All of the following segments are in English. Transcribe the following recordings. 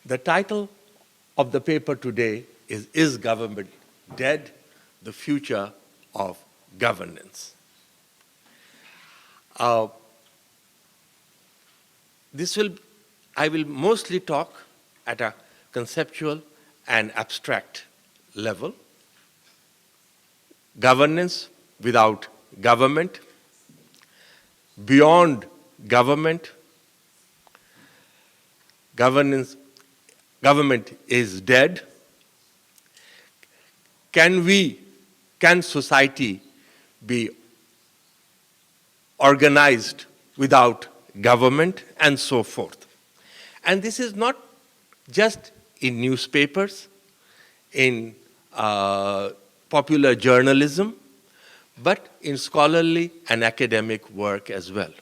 The title of the paper today is Government Dead? The Future of Governance. I will mostly talk at a conceptual and abstract level. Governance without government, beyond government, government is dead. Can society be organized without government, and so forth? And this is not just in newspapers, in popular journalism, but in scholarly and academic work as well.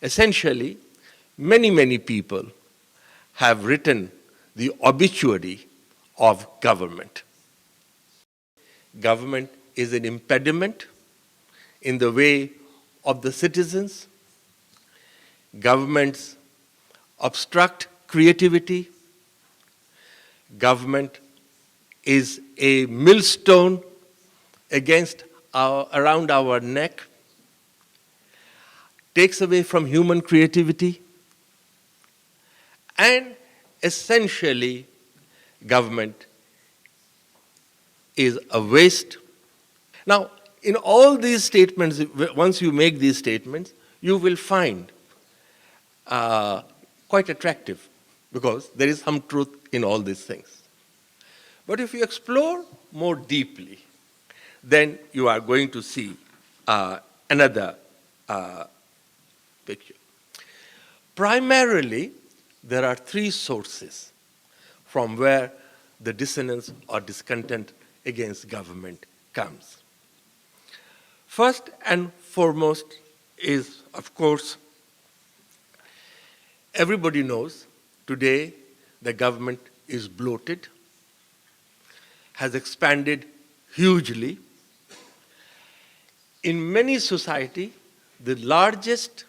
Essentially, many people have written the obituary of government. Government is an impediment in the way of the citizens. Governments obstruct creativity. Government is a millstone around our neck, takes away from human creativity, and essentially government is a waste. Now, in all these statements, once you make these statements, you will find quite attractive, because there is some truth in all these things. But if you explore more deeply, then you are going to see another picture. Primarily, there are three sources from where the dissonance or discontent against government comes. First and foremost is, of course, everybody knows today the government is bloated, has expanded hugely. In many societies, the largest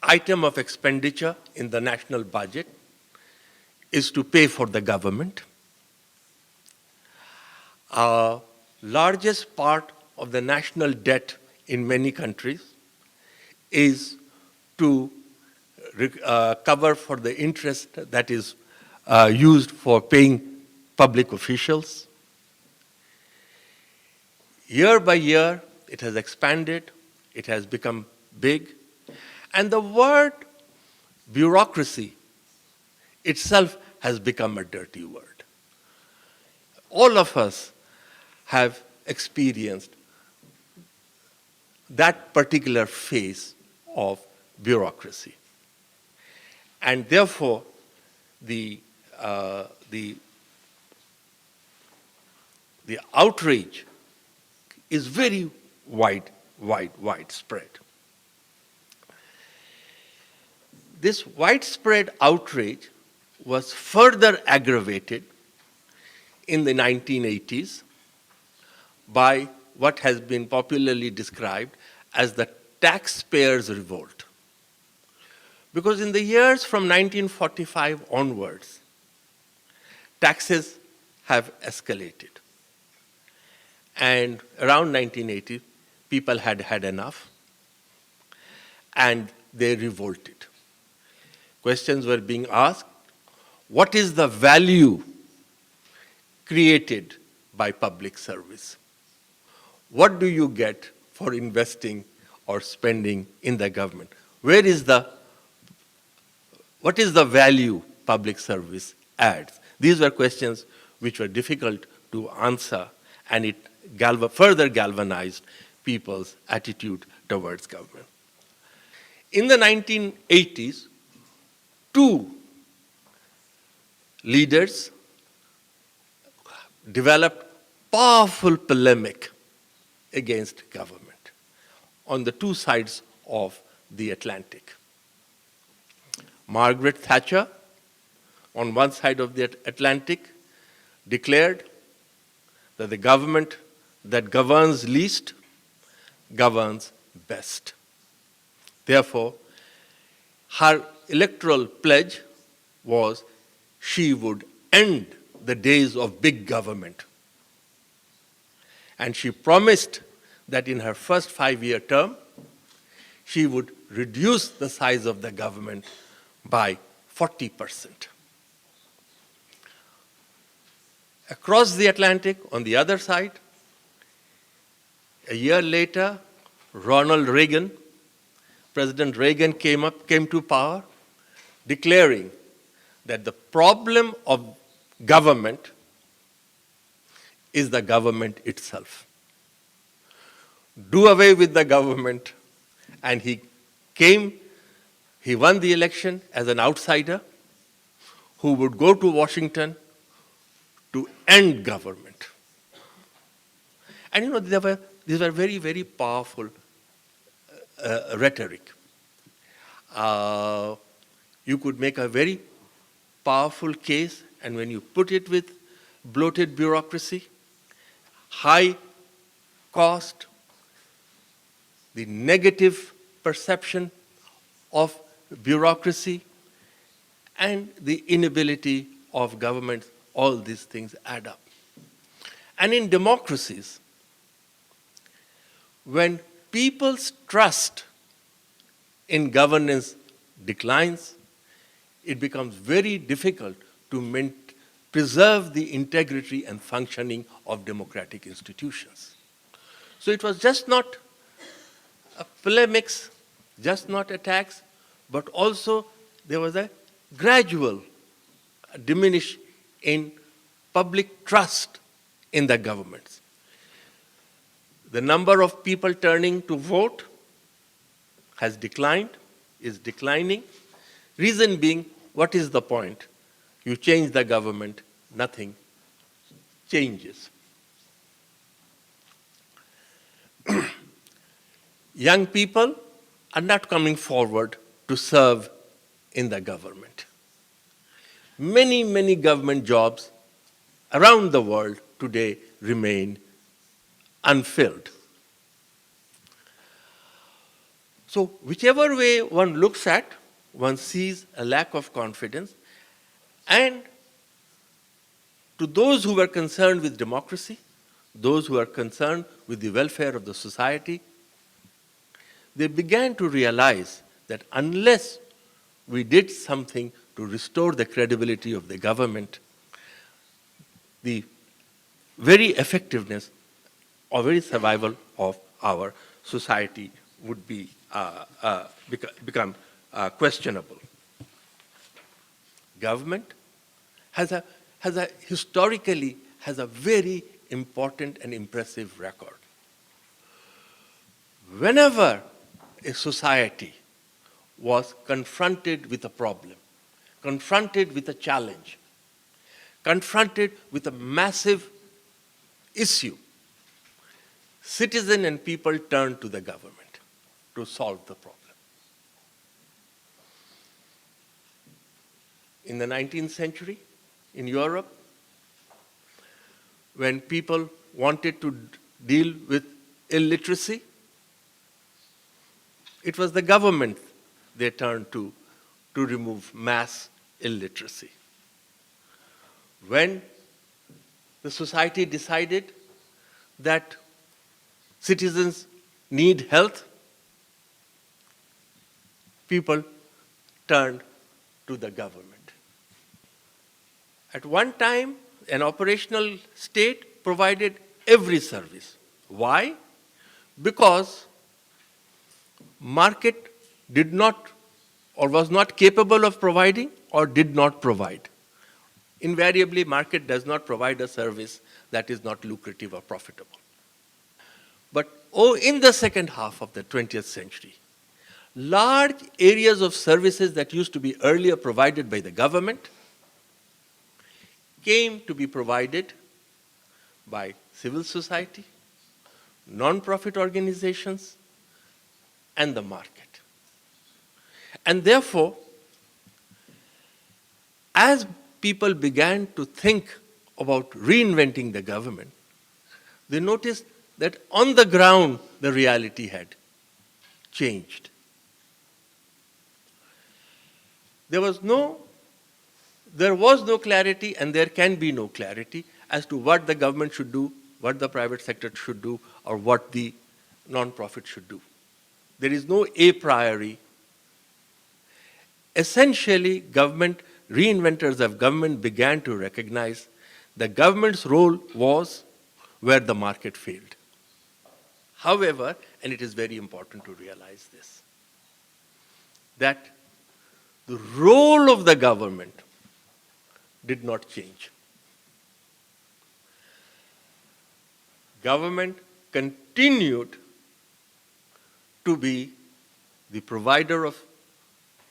item of expenditure in the national budget is to pay for the government. Largest part of the national debt in many countries is to cover for the interest that is used for paying public officials. Year by year, it has expanded, it has become big, and the word bureaucracy itself has become a dirty word. All of us have experienced that particular phase of bureaucracy. And therefore, the outrage is very widespread. This widespread outrage was further aggravated in the 1980s by what has been popularly described as the taxpayers' revolt. Because in the years from 1945 onwards, taxes have escalated. And around 1980, people had had enough, and they revolted. Questions were being asked, what is the value created by public service? What do you get for investing or spending in the government? What is the value public service adds? These were questions which were difficult to answer, and it further galvanized people's attitude towards government. In the 1980s, two leaders developed powerful polemic against government on the two sides of the Atlantic. Margaret Thatcher, on one side of the Atlantic, declared that the government that governs least governs best. Therefore, her electoral pledge was she would end the days of big government. And she promised that in her first 5-year term, she would reduce the size of the government by 40%. Across the Atlantic, on the other side, a year later, President Reagan came to power, declaring that the problem of government is the government itself. Do away with the government. And he won the election as an outsider who would go to Washington to end government. And these were very, very powerful rhetoric. You could make a very powerful case, and when you put it with bloated bureaucracy, high cost, the negative perception of bureaucracy, and the inability of governments, all these things add up. And in democracies, when people's trust in governance declines, it becomes very difficult to preserve the integrity and functioning of democratic institutions. So it was just not polemics, just not attacks, but also there was a gradual diminish in public trust in the governments. The number of people turning to vote has declined, is declining. Reason being, what is the point? You change the government, nothing changes. Young people are not coming forward to serve in the government. Many, many government jobs around the world today remain unfilled. So whichever way one looks at, one sees a lack of confidence. And to those who were concerned with democracy, those who are concerned with the welfare of the society, they began to realize that unless we did something to restore the credibility of the government, the very effectiveness or very survival of our society would be become questionable. Government historically has a very important and impressive record. Whenever a society was confronted with a problem, confronted with a challenge, confronted with a massive issue, citizens and people turned to the government to solve the problem. In the 19th century, in Europe, when people wanted to deal with illiteracy, it was the government they turned to remove mass illiteracy. When the society decided that citizens need health, people turned to the government. At one time, an operational state provided every service. Why? Because market did not or was not capable of providing or did not provide. Invariably, market does not provide a service that is not lucrative or profitable. But in the second half of the 20th century, large areas of services that used to be earlier provided by the government came to be provided by civil society, non-profit organizations, and the market. And therefore, as people began to think about reinventing the government, they noticed that on the ground, the reality had changed. There was no there was no clarity and there can be no clarity as to what the government should do, what the private sector should do, or what the non-profit should do. There is no a priori. Essentially, reinventors of government began to recognize the government's role was where the market failed. However, and it is very important to realize this, that the role of the government did not change. Government continued to be the provider of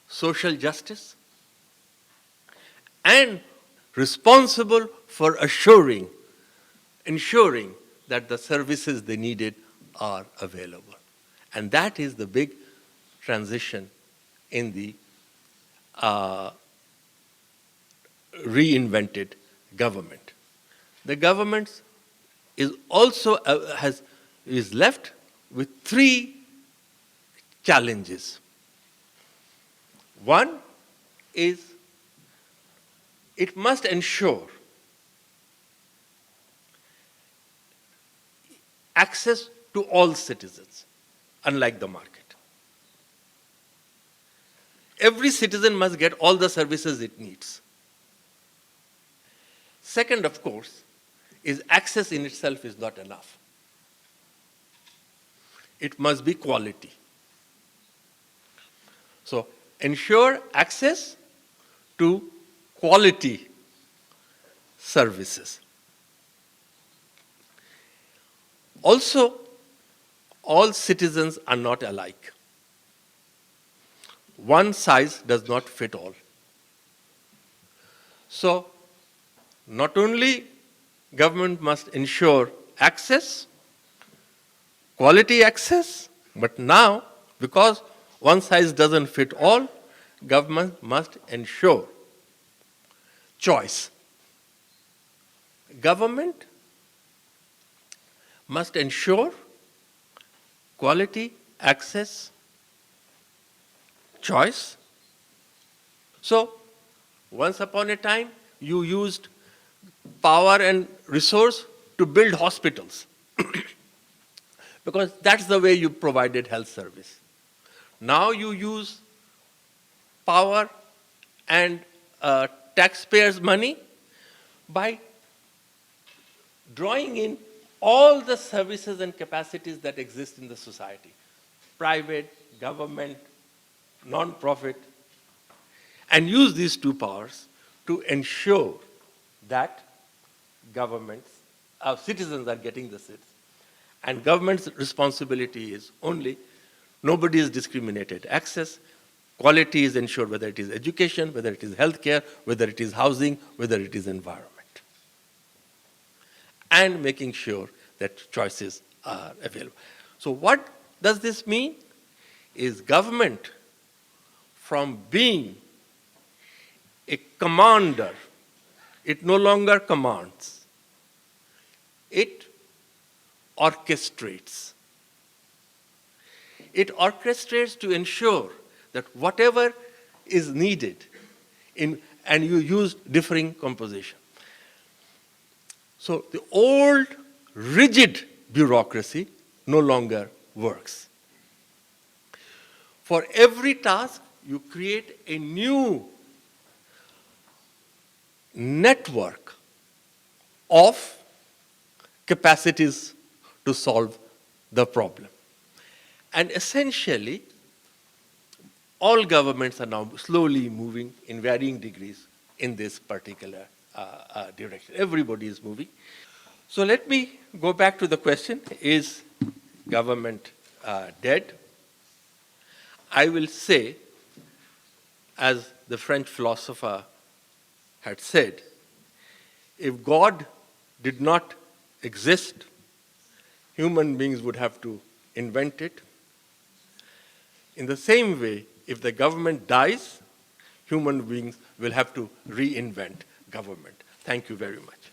social justice and responsible for ensuring that the services they needed are available. And that is the big transition in the reinvented government. The government is also is left with three challenges. One is it must ensure access to all citizens, unlike the market. Every citizen must get all the services it needs. Second, of course, is access in itself is not enough. It must be quality. So, ensure access to quality services. Also, all citizens are not alike. One size does not fit all. So, not only government must ensure access, quality access, but now, because one size doesn't fit all, government must ensure choice. Government must ensure quality, access, choice. So, once upon a time, you used power and resource to build hospitals because that's the way you provided health service. Now you use power and taxpayers' money by drawing in all the services and capacities that exist in the society, private, government, non-profit, and use these two powers to ensure that citizens are getting the service. And government's responsibility is only, nobody is discriminated. Access, quality is ensured, whether it is education, whether it is healthcare, whether it is housing, whether it is environment. And making sure that choices are available. So what does this mean? Is government, from being a commander, it no longer commands. It orchestrates. It orchestrates to ensure that whatever is needed, and you use differing composition. So the old rigid bureaucracy no longer works. For every task, you create a new network of capacities to solve the problem. And essentially, all governments are now slowly moving in varying degrees in this particular direction. Everybody is moving. So let me go back to the question, is government dead? I will say, as the French philosopher had said, if God did not exist, human beings would have to invent it. In the same way, if the government dies, human beings will have to reinvent government. Thank you very much.